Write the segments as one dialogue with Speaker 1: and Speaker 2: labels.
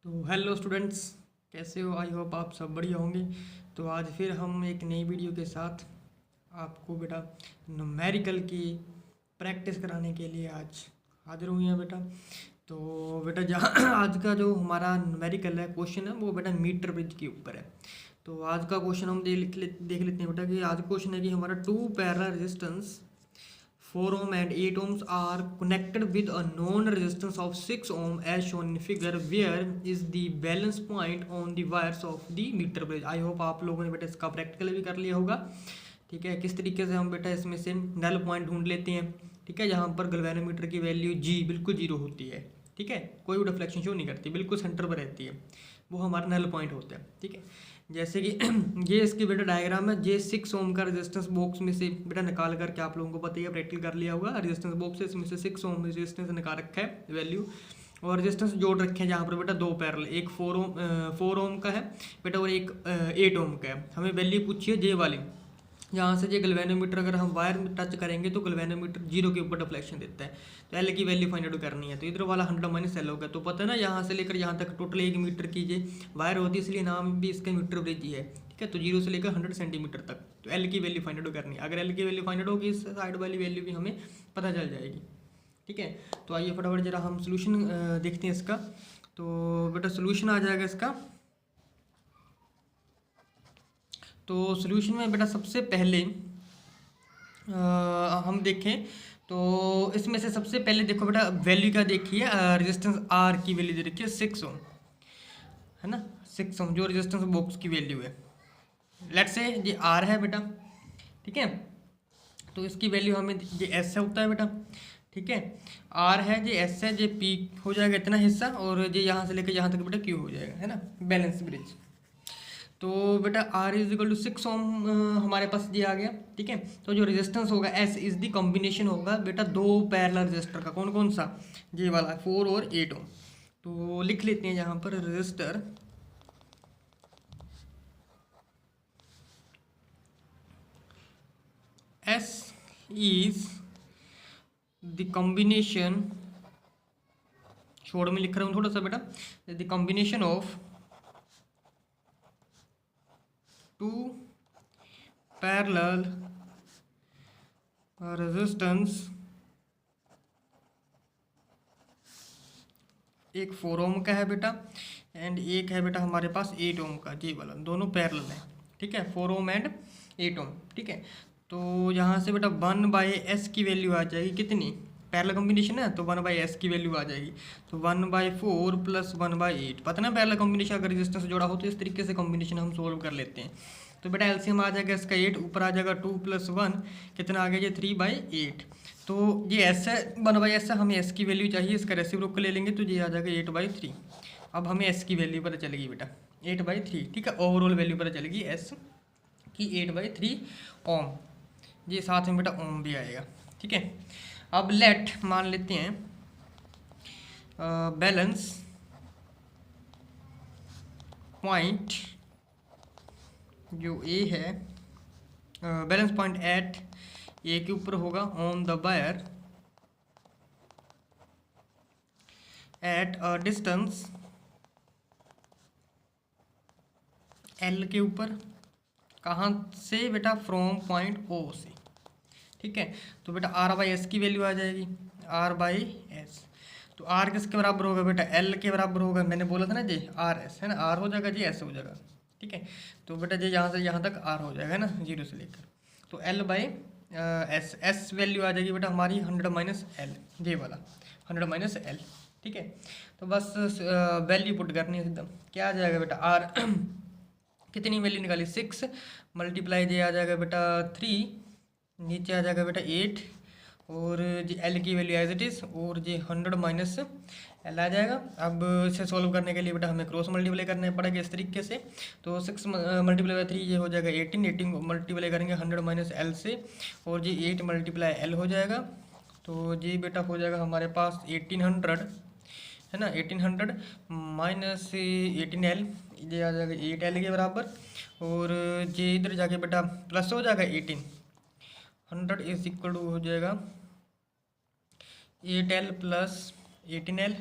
Speaker 1: तो hello students, कैसे हो? आई होप आप सब बढ़िया होंगे। तो आज फिर हम एक नई वीडियो के साथ आपको बेटा न्यूमेरिकल की प्रैक्टिस कराने के लिए आज हाजिर हुए हैं बेटा। तो बेटा जहाँ आज का जो हमारा न्यूमेरिकल है क्वेश्चन है वो बेटा मीटर ब्रिज के ऊपर है। तो आज का क्वेश्चन हम देख लेते हैं बेटा कि आज क्वेश्चन है कि हमारा two parallel resistance 4 ohm and 8 ohms are connected with a known resistance of 6 ohm as shown in figure. Where is the balance point on the wires of the meter bridge? I hope आप लोगों ने बेटा इसका practical भी कर लिया होगा। ठीक है, किस तरीके से हम बेटा इसमें से नल पॉइंट ढूंढ लेते हैं। ठीक है, जहाँ पर गैल्वेनोमीटर की वैल्यू जी बिल्कुल जीरो होती है। ठीक है, कोई भी डिफ्लेक्शन शो नहीं करती, बिल्कुल सेंटर पर रहती है, वो हमारा नल पॉइंट होता है। ठीक है, जैसे कि ये इसकी बेटा डायग्राम है। जे 6 ओम का रेजिस्टेंस बॉक्स में से बेटा निकाल करके आप लोगों को पता ही है, प्रैक्टिकल कर लिया होगा। रेजिस्टेंस बॉक्स से इसमें से 6 ओम रेजिस्टेंस निकाल रखा है वैल्यू, और रेजिस्टेंस जोड़ रखे हैं जहाँ पर बेटा दो पैरेलल, एक 4 ओम का है बेटा और एक 8 ओम का है। हमें वैल्यू पूछी है जे वाली, यहाँ से जो गैल्वेनोमीटर अगर हम वायर में टच करेंगे तो गैल्वेनोमीटर जीरो के ऊपर डिफ्लेक्शन देता है। तो एल की वैल्यू फाइंड आउट करनी है, तो इधर वाला 100 माइनस एल होगा। तो पता है ना, यहाँ से लेकर यहाँ तक टोटल 1 मीटर की जो वायर होती है, इसलिए नाम भी इसका मीटर ब्रिज ही है। ठीक है, तो जीरो से लेकर 100 सेंटीमीटर तक, तो एल की वैल्यू फाइंड आउट करनी है। अगर एल की वैल्यू फाइंड आउट होगी, इस साइड वाली वैल्यू भी हमें पता चल जाएगी। ठीक है, तो आइए फटाफट जरा हम सोल्यूशन देखते हैं इसका। तो बेटा सोल्यूशन आ जाएगा इसका। तो सोल्यूशन में बेटा सबसे पहले हम देखें तो इसमें से सबसे पहले देखो बेटा वैल्यू क्या देखिए, रेजिस्टेंस आर की वैल्यू दे रखी है 6 ओम, है ना। 6 ओम जो रेजिस्टेंस बॉक्स की वैल्यू है, लेट्स से ये आर है बेटा। ठीक है, तो इसकी वैल्यू हमें ये एस होता है बेटा। ठीक है, आर है, ये एस है, ये पी हो जाएगा इतना हिस्सा, और ये यहाँ से लेकर यहाँ तक बेटा क्यू हो जाएगा, है ना, बैलेंस ब्रिज। तो बेटा आर इज इक्वल टू 6 ओम हमारे पास ये आ गया। ठीक है, तो जो रेजिस्टेंस होगा एस इज द कॉम्बिनेशन होगा बेटा दो पैरेलल रेजिस्टर का। कौन कौन सा? ये वाला 4 और 8 ओम। तो लिख लेते हैं यहाँ पर resistor S is the combination, short में लिख रहा हूँ थोड़ा सा बेटा, the combination of two parallel resistance, एक 4 ओम का है बेटा एंड एक है बेटा हमारे पास 8 ओम का, ये वाला दोनों पैरेलल है। ठीक है, 4 ओम एंड 8 ओम। ठीक है, तो यहाँ से बेटा 1/s की वैल्यू आ जाएगी कितनी, पैरेलल कॉम्बिनेशन है तो 1/s की वैल्यू आ जाएगी। तो 1/4 प्लस 1/8, पता ना पैरेलल कॉम्बिनेशन अगर रेजिस्टेंस से जोड़ा हो तो इस तरीके से कॉम्बिनेशन हम सोल्व कर लेते हैं। तो बेटा एलसीएम आ जाएगा इसका 8, ऊपर आ जाएगा 2 + 1, कितना आ गया ये 3/8। तो ये एस है 1/s है, हमें एस की वैल्यू चाहिए, इसका रेसिप्रोकल ले लेंगे तो ये आ जाएगा 8/3। अब हमें एस की वैल्यू पता चलेगी बेटा 8/3। ठीक है, ओवरऑल वैल्यू पता चलेगी एस की 8/3 ओम, ये साथ में बेटा ओम भी आएगा। ठीक है, अब लेट मान लेते हैं बैलेंस पॉइंट जो ए है, बैलेंस पॉइंट एट ए के ऊपर होगा on the wire eight a distance L के ऊपर, कहाँ से बेटा, फ्रॉम पॉइंट ओ से। ठीक है, तो बेटा R/S की वैल्यू आ जाएगी R/S। तो R किसके बराबर होगा बेटा, L के बराबर होगा। मैंने बोला था ना जी RS, है ना, R हो जाएगा जी S हो जाएगा। ठीक है, तो बेटा जी यहाँ से यहाँ तक R हो जाएगा, है ना, 0 से लेकर। तो L/S, S वैल्यू आ जाएगी बेटा हमारी 100 - L, ये वाला 100 - L। ठीक है, तो बस वैल्यू पुट करनी है एकदम। क्या आ जाएगा बेटा R कितनी वैल्यू निकाली, 6 मल्टीप्लाई ये आ जाएगा बेटा 3, नीचे आ जाएगा बेटा 8, और जी एल की वैल्यू एज इट इज़, और जी 100 - एल आ जाएगा। अब इसे सॉल्व करने के लिए बेटा हमें क्रॉस मल्टीप्लाई करना पड़ेगा इस तरीके से। तो 6 × 3 ये हो जाएगा 18 को मल्टीप्लाई करेंगे 100 - एल से, और जी 8 × L हो जाएगा। तो जी बेटा हो जाएगा हमारे पास 1800, है ना, 1800 माइनस 18L, ये आ जाएगा 8L के बराबर, और ये इधर जाके बेटा प्लस हो जाएगा 1800 इज इक्वल टू हो जाएगा 8L + 18L,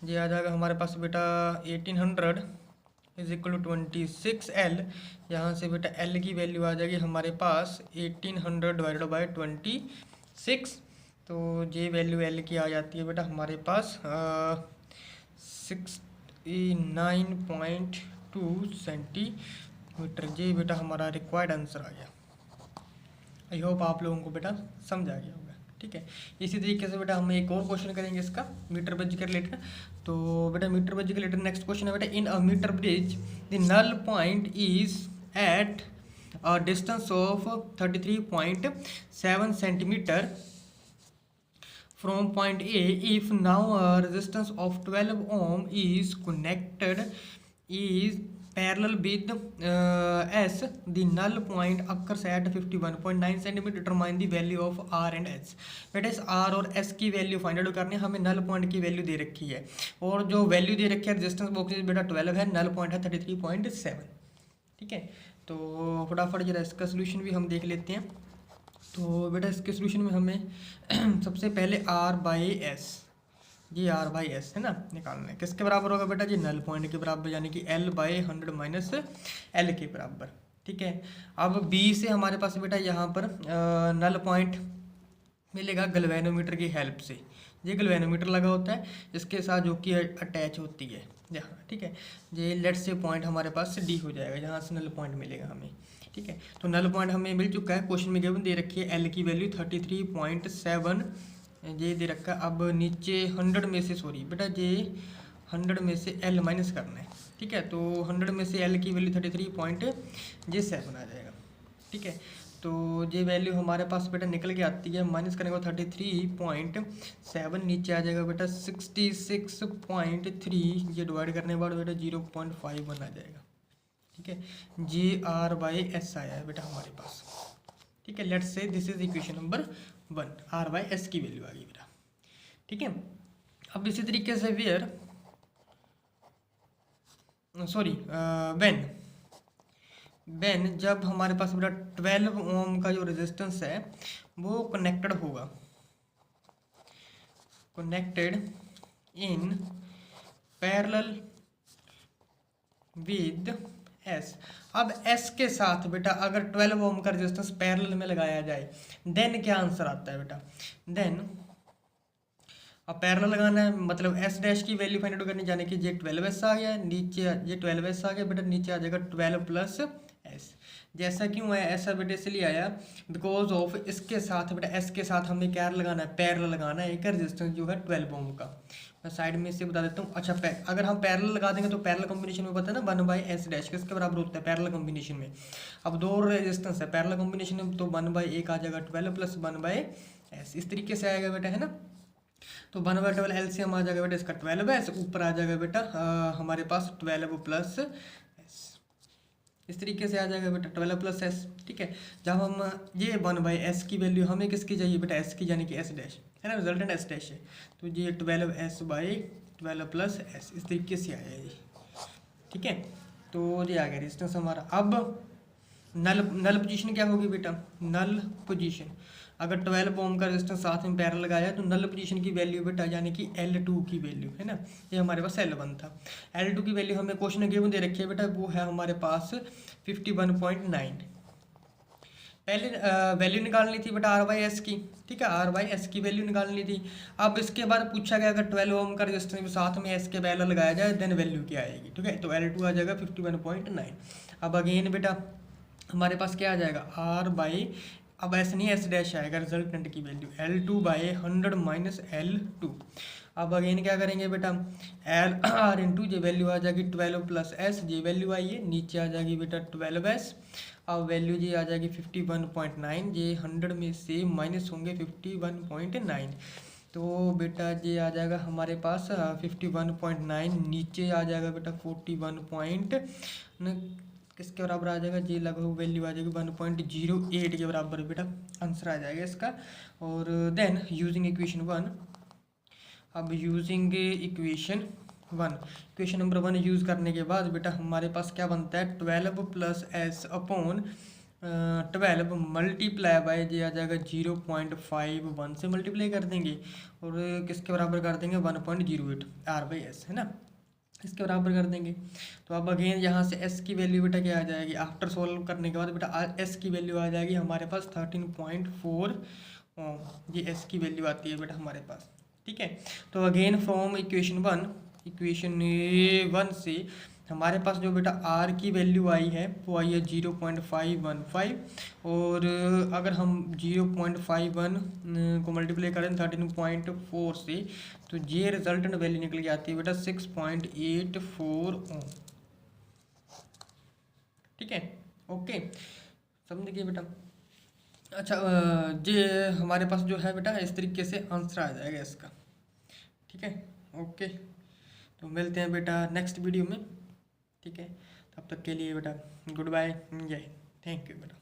Speaker 1: ये आ जाएगा हमारे पास बेटा 1800 इज इक्वल टू 26L। यहाँ से बेटा L की वैल्यू आ जाएगी हमारे पास 1800 डिवाइडेड बाई 26। तो ये वैल्यू L की आ जाती है बेटा हमारे पास 69.2 सेंटीमीटर। ये बेटा हमारा रिक्वायर्ड आंसर आ गया। आई होप आप लोगों को बेटा समझ आ गया होगा। ठीक है, इसी तरीके से बेटा हम एक और क्वेश्चन करेंगे इसका मीटर ब्रिज के रिलेटेड। तो बेटा मीटर ब्रिज के रिलेटेड नेक्स्ट क्वेश्चन है बेटा, in a metre bridge the null point is at a distance of 33.7 centimetre from point A. If now a resistance of 12 ohm is connected is parallel with S, the null point occurs at 51.9 centimetre. Determine the value of R and S। बेटा इस R और S की value find out करनी है हमें। Null point की value दे रखी है और जो वैल्यू दे रखी है रेजिस्टेंस बॉक्स बेटा 12 है, नल पॉइंट है 33.7। ठीक है, तो फटाफट जरा इसका सोल्यूशन भी हम देख लेते हैं। तो बेटा इसके सोल्यूशन में हमें सबसे पहले R बाई एस, ये R बाई एस है ना निकालना है। किसके बराबर होगा बेटा जी, नल पॉइंट के बराबर, यानी कि L बाई 100 माइनस L के बराबर। ठीक है, अब B से हमारे पास बेटा यहाँ पर नल पॉइंट मिलेगा गैल्वेनोमीटर की हेल्प से। ये गैल्वेनोमीटर लगा होता है इसके साथ जो कि अटैच होती है यहाँ। ठीक है, ये लेट से पॉइंट हमारे पास D हो जाएगा, जहाँ से नल पॉइंट मिलेगा हमें। ठीक है, तो नल पॉइंट हमें मिल चुका है। क्वेश्चन में गिवन दे रखी है L की वैल्यू 33.7 ये दे रखा है। अब नीचे 100 में से सॉरी बेटा ये 100 में से L माइनस करना है। ठीक है, तो 100 में से L की वैल्यू 33.7 आ जाएगा। ठीक है, तो ये वैल्यू हमारे पास बेटा निकल के आती है, माइनस करने को 33.7 नीचे आ जाएगा बेटा 66.3, ये डिवाइड करने के बाद बेटा 0.51 आ जाएगा। ठीक है, GR बाई एस आया है बेटा हमारे पास। ठीक है, let's say this is equation number 1, R by S की वैल्यू आ गई बेटा। ठीक है, अब इसी तरीके से वेयर सॉरी व्हेन जब हमारे पास बेटा 12 ओम का जो रेजिस्टेंस है वो कनेक्टेड होगा, connected in parallel with S। अब S के साथ बेटा अगर 12 ओम का रेजिस्टेंस पैरेलल में लगाया जाए देन क्या आंसर आता है बेटा, देन अब पैरेलल लगाना है मतलब S डैश की वैल्यू फाइंड आउट करनी, जाने कि ये 12S आ गया, नीचे ये 12S आ गया बेटा, नीचे आ जाएगा 12 प्लस S। जैसा क्यों आया ऐसा बेटा इसलिए आया बिकॉज ऑफ इसके साथ बेटा S के साथ हमें क्या लगाना है, पैरेलल लगाना है एक रेजिस्टेंस जो है 12 ओम का। मैं साइड में से बता देता हूँ। अच्छा अगर हम पैरेलल लगा देंगे तो पैरेलल कॉम्बिनेशन में पता है ना 1 बाई एस डैश किसके बराबर होता है पैरेलल कॉम्बिनेशन में। अब दो रेजिस्टेंस है पैरेलल कॉम्बिनेशन में तो 1 बाई एक आ जाएगा 12 प्लस 1 बाई एस, इस तरीके से आएगा बेटा है ना। तो 1 बाई 12 एलसीएम आ जाएगा बेटा इसका 12 एस, ऊपर आ जाएगा बेटा हमारे पास 12 प्लस एस, इस तरीके से आ जाएगा बेटा 12 प्लस एस। ठीक है, जब हम ये 1 बाई एस की वैल्यू हमें किसकी चाहिए बेटा एस की, यानी कि एस डैश है ना, रिजल्टेंट एस डैश है, तो ये 12 एस बाई 12 प्लस एस इस तरीके से आया ये। ठीक है, तो ये आ गया रेजिस्टेंस हमारा। अब नल पोजीशन क्या होगी बेटा, नल पोजीशन अगर 12 ओम का रेजिस्टेंस साथ में पैरेलल लगाया तो नल पोजीशन की वैल्यू बेटा यानी कि L2 की वैल्यू है ना, ये हमारे पास L1 था। L2 की वैल्यू हमें क्वेश्चन में गिवन दे रखी है बेटा, वो है हमारे पास 51.9। पहले वैल्यू निकालनी थी बेटा R बाई एस की। ठीक है, R बाई एस की वैल्यू निकालनी थी। अब इसके बाद पूछा गया अगर 12 ओम का रेजिस्टेंस साथ में एस के पैरेलल लगाया जाए देन वैल्यू क्या आएगी। ठीक है, तो L2 आ जाएगा 51.9। अब अगेन बेटा हमारे पास क्या आ जाएगा R बाई, अब ऐसे नहीं एस डैश आएगा रिजल्टेंट की value L2 by 100 minus L2। अब अगेन क्या करेंगे बेटा L R इंटू ये वैल्यू आ जाएगी 12 प्लस एस, ये वैल्यू आई है, नीचे आ जाएगी बेटा 12s। अब वैल्यू जी आ जाएगी 51.9, ये 100 में से माइनस होंगे 51.9, तो बेटा ये आ जाएगा हमारे पास 51.9, नीचे आ जाएगा बेटा 41 किसके बराबर आ जाएगा, जी लगभग वैल्यू आ जाएगी 1.08 के बराबर बेटा आंसर आ जाएगा इसका। और देन यूजिंग इक्वेशन 1, अब using equation 1, equation number 1 use करने के बाद बेटा हमारे पास क्या बनता है 12 plus S upon 12 multiply by ये आ जाएगा 0.51 से मल्टीप्लाई कर देंगे और किसके बराबर कर देंगे 1.08 R/S है ना, इसके बराबर कर देंगे। तो अब अगेन यहाँ से s की वैल्यू बेटा क्या आ जाएगी, आफ्टर सॉल्व करने के बाद बेटा s की वैल्यू आ जाएगी हमारे पास 13.4 ओम, ये s की वैल्यू आती है बेटा हमारे पास। ठीक है, तो अगेन फ्रॉम इक्वेशन वन से हमारे पास जो बेटा r की वैल्यू आई है वो आई है 0.515 और अगर हम 0.51 को मल्टीप्लाई करें 13.4 से तो ये रिजल्टेंट वैल्यू निकल के आती है बेटा 6.84 ओम। ठीक है, ओके, समझ गए बेटा। अच्छा, ये हमारे पास जो है बेटा इस तरीके से आंसर आ जाएगा इसका। ठीक है, ओके, तो मिलते हैं बेटा नेक्स्ट वीडियो में। ठीक है, तब तक के लिए बेटा गुड बाय, जय हिंद, थैंक यू बेटा।